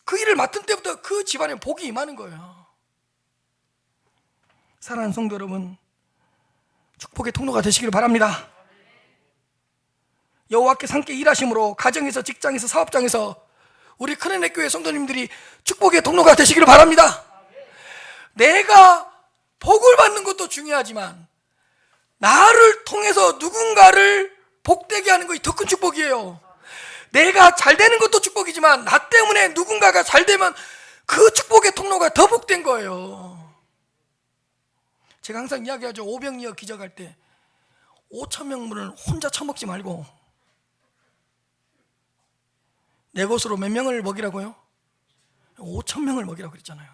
그 일을 맡은 때부터 그 집안에 복이 임하는 거예요. 사랑하는 성도 여러분, 축복의 통로가 되시길 바랍니다. 여호와께서 함께 일하심으로 가정에서, 직장에서, 사업장에서 우리 큰은혜 교회 성도님들이 축복의 통로가 되시기를 바랍니다. 내가 복을 받는 것도 중요하지만 나를 통해서 누군가를 복되게 하는 것이 더 큰 축복이에요. 내가 잘 되는 것도 축복이지만 나 때문에 누군가가 잘 되면 그 축복의 통로가 더 복된 거예요. 제가 항상 이야기하죠. 오병이어 기적할 때 5,000명분을 혼자 처먹지 말고 내 것으로 몇 명을 먹이라고요? 5,000명을 먹이라고 그랬잖아요.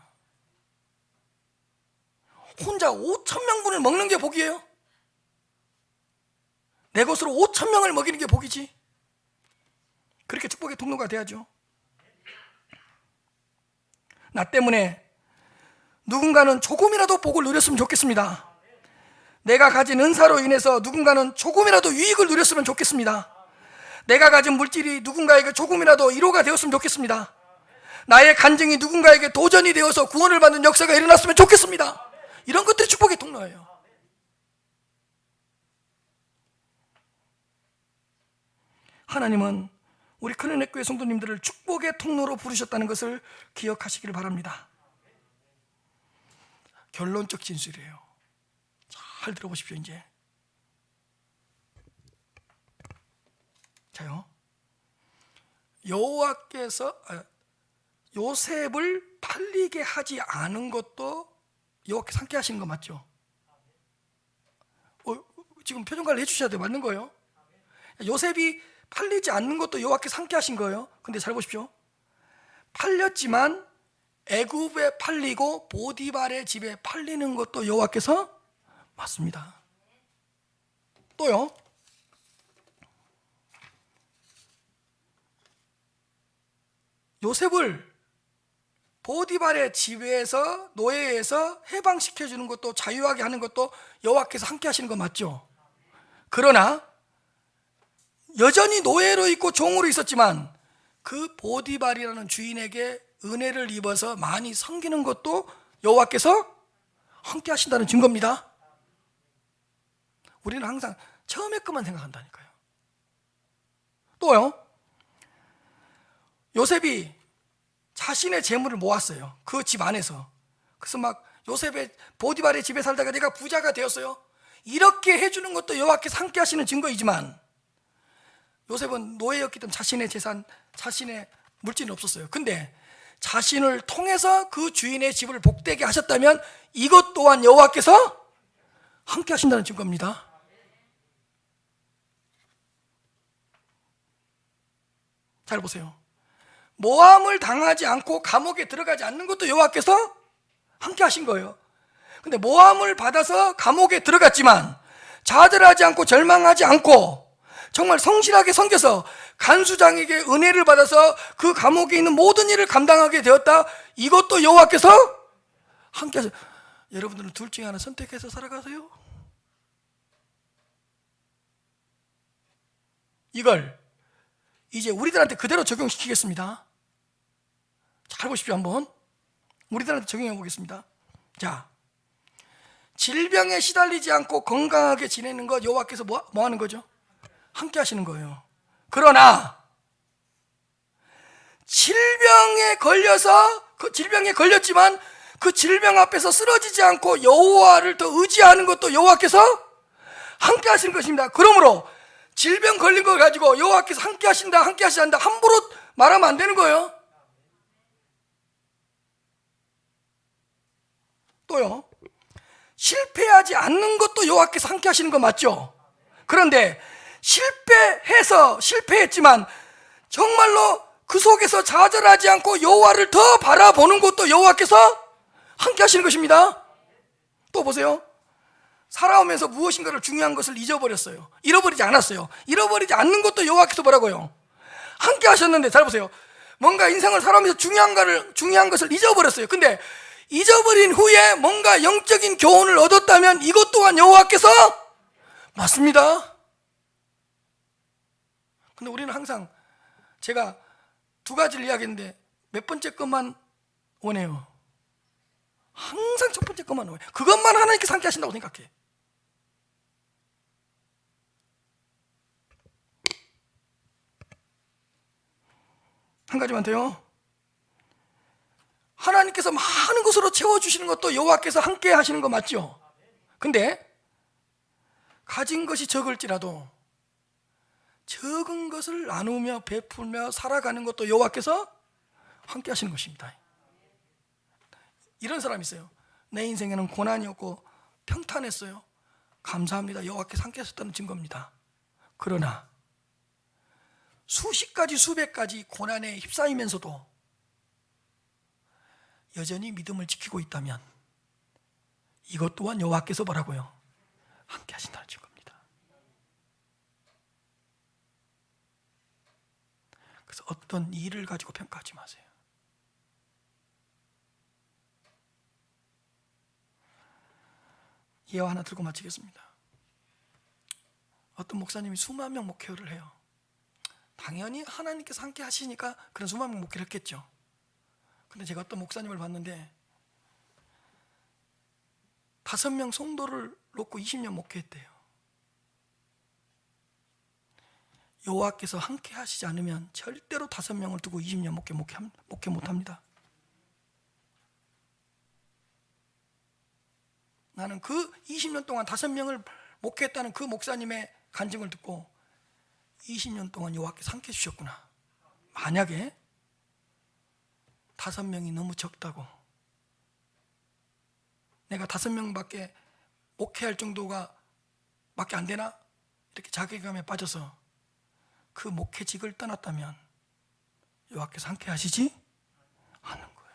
혼자 5,000명분을 먹는 게 복이에요? 내 것으로 5,000명을 먹이는 게 복이지. 그렇게 축복의 통로가 돼야죠. 나 때문에 누군가는 조금이라도 복을 누렸으면 좋겠습니다. 내가 가진 은사로 인해서 누군가는 조금이라도 유익을 누렸으면 좋겠습니다. 내가 가진 물질이 누군가에게 조금이라도 위로가 되었으면 좋겠습니다. 나의 간증이 누군가에게 도전이 되어서 구원을 받는 역사가 일어났으면 좋겠습니다. 이런 것들이 축복의 통로예요. 하나님은 우리 큰은혜 교회 성도님들을 축복의 통로로 부르셨다는 것을 기억하시기를 바랍니다. 결론적 진술이에요. 잘 들어보십시오. 이제 자요, 여호와께서 요셉을 팔리게 하지 않은 것도 여호와께서 함께 하시는 거 맞죠? 지금 표정 관리 해주셔야 돼요. 맞는 거예요. 요셉이 팔리지 않는 것도 여호와께서 함께 하신 거예요. 근데 잘 보십시오. 팔렸지만 애굽에 팔리고 보디발의 집에 팔리는 것도 여호와께서 맞습니다. 또요. 요셉을 보디발의 지배에서 노예에서 해방시켜 주는 것도 자유하게 하는 것도 여호와께서 함께 하시는 거 맞죠? 그러나 여전히 노예로 있고 종으로 있었지만 그 보디발이라는 주인에게 은혜를 입어서 많이 섬기는 것도 여호와께서 함께 하신다는 증거입니다. 우리는 항상 처음에 것만 생각한다니까요. 또요. 요셉이 자신의 재물을 모았어요. 그 집 안에서. 그래서 막 요셉의 보디발의 집에 살다가 내가 부자가 되었어요. 이렇게 해주는 것도 여호와께서 함께 하시는 증거이지만 요셉은 노예였기 때문에 자신의 재산, 자신의 물질은 없었어요. 근데 자신을 통해서 그 주인의 집을 복되게 하셨다면 이것 또한 여호와께서 함께 하신다는 증거입니다. 잘 보세요. 모함을 당하지 않고 감옥에 들어가지 않는 것도 여호와께서 함께 하신 거예요. 근데 모함을 받아서 감옥에 들어갔지만 좌절하지 않고 절망하지 않고 정말 성실하게 섬겨서 간수장에게 은혜를 받아서 그 감옥에 있는 모든 일을 감당하게 되었다. 이것도 여호와께서 함께 하셔. 여러분들은 둘 중에 하나 선택해서 살아가세요. 이걸 이제 우리들한테 그대로 적용시키겠습니다. 잘 보십시오. 한번 우리들한테 적용해 보겠습니다. 자, 질병에 시달리지 않고 건강하게 지내는 것 여호와께서 뭐 하는 거죠? 함께 하시는 거예요. 그러나 질병에 걸려서 그 질병에 걸렸지만 그 질병 앞에서 쓰러지지 않고 여호와를 더 의지하는 것도 여호와께서 함께 하시는 것입니다. 그러므로 질병 걸린 걸 가지고 여호와께서 함께 하신다, 함께 하신다 함부로 말하면 안 되는 거예요. 또요, 실패하지 않는 것도 여호와께서 함께 하시는 거 맞죠? 그런데 실패했지만 정말로 그 속에서 좌절하지 않고 여호와를 더 바라보는 것도 여호와께서 함께 하시는 것입니다. 또 보세요. 살아오면서 무엇인가를 중요한 것을 잊어버렸어요. 잃어버리지 않았어요. 잃어버리지 않는 것도 여호와께서 뭐라고요? 함께 하셨는데 잘 보세요. 뭔가 인생을 살아오면서 중요한 것을 잊어버렸어요. 근데 잊어버린 후에 뭔가 영적인 교훈을 얻었다면 이것 또한 여호와께서 맞습니다. 근데 우리는 항상 제가 두 가지를 이야기했는데 몇 번째 것만 원해요. 항상 첫 번째 것만 원해요. 그것만 하나님께서 함께 하신다고 생각해. 한 가지만 더요. 하나님께서 많은 것으로 채워주시는 것도 여호와께서 함께 하시는 거 맞죠? 근데 가진 것이 적을지라도 적은 것을 나누며 베풀며 살아가는 것도 여호와께서 함께 하시는 것입니다. 이런 사람이 있어요. 내 인생에는 고난이 없고 평탄했어요. 감사합니다. 여호와께서 함께 하셨다는 증거입니다. 그러나 수십 가지 수백 가지 고난에 휩싸이면서도 여전히 믿음을 지키고 있다면 이것 또한 여호와께서 뭐라고요? 함께 하신다는 증거입니다. 그래서 어떤 일을 가지고 평가하지 마세요. 예화 하나 들고 마치겠습니다. 어떤 목사님이 수만 명 목회를 해요. 당연히 하나님께서 함께 하시니까 그런 수만 명 목회를 했겠죠. 근데 제가 어떤 목사님을 봤는데 5명 성도를 놓고 20년 목회했대요. 여호와께서 함께 하시지 않으면 절대로 5명을 두고 20년 목회 못합니다. 나는 그 20년 동안 5명을 목회했다는 그 목사님의 간증을 듣고 20년 동안 여호와께서 함께 해주셨구나. 만약에 5명이 너무 적다고 내가 5명밖에 목회할 정도가 밖에 안 되나? 이렇게 자괴감에 빠져서 그 목회직을 떠났다면 여호와께서 함께 하시지 않는 거예요.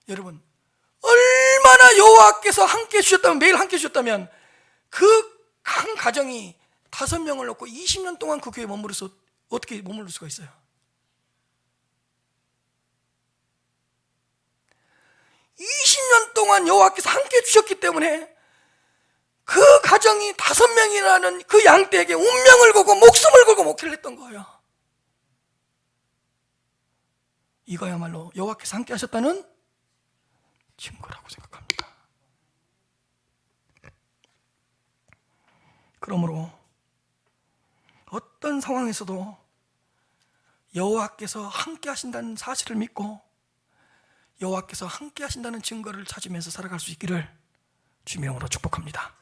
여러분, 얼마나 여호와께서 함께 해주셨다면, 매일 함께 해주셨다면 그 한 가정이 5명을 놓고 20년 동안 그 교회에 머무르서 어떻게 머무를 수가 있어요? (20년) 동안 여호와께서 함께 해주셨기 때문에 그 가정이 5명이라는 그 양떼에게 운명을 걸고 목숨을 걸고 목회를 했던 거예요. 이거야말로 여호와께서 함께 하셨다는 증거라고 생각합니다. 그러므로 어떤 상황에서도 여호와께서 함께 하신다는 사실을 믿고 여호와께서 함께 하신다는 증거를 찾으면서 살아갈 수 있기를 주님의 이름으로 축복합니다.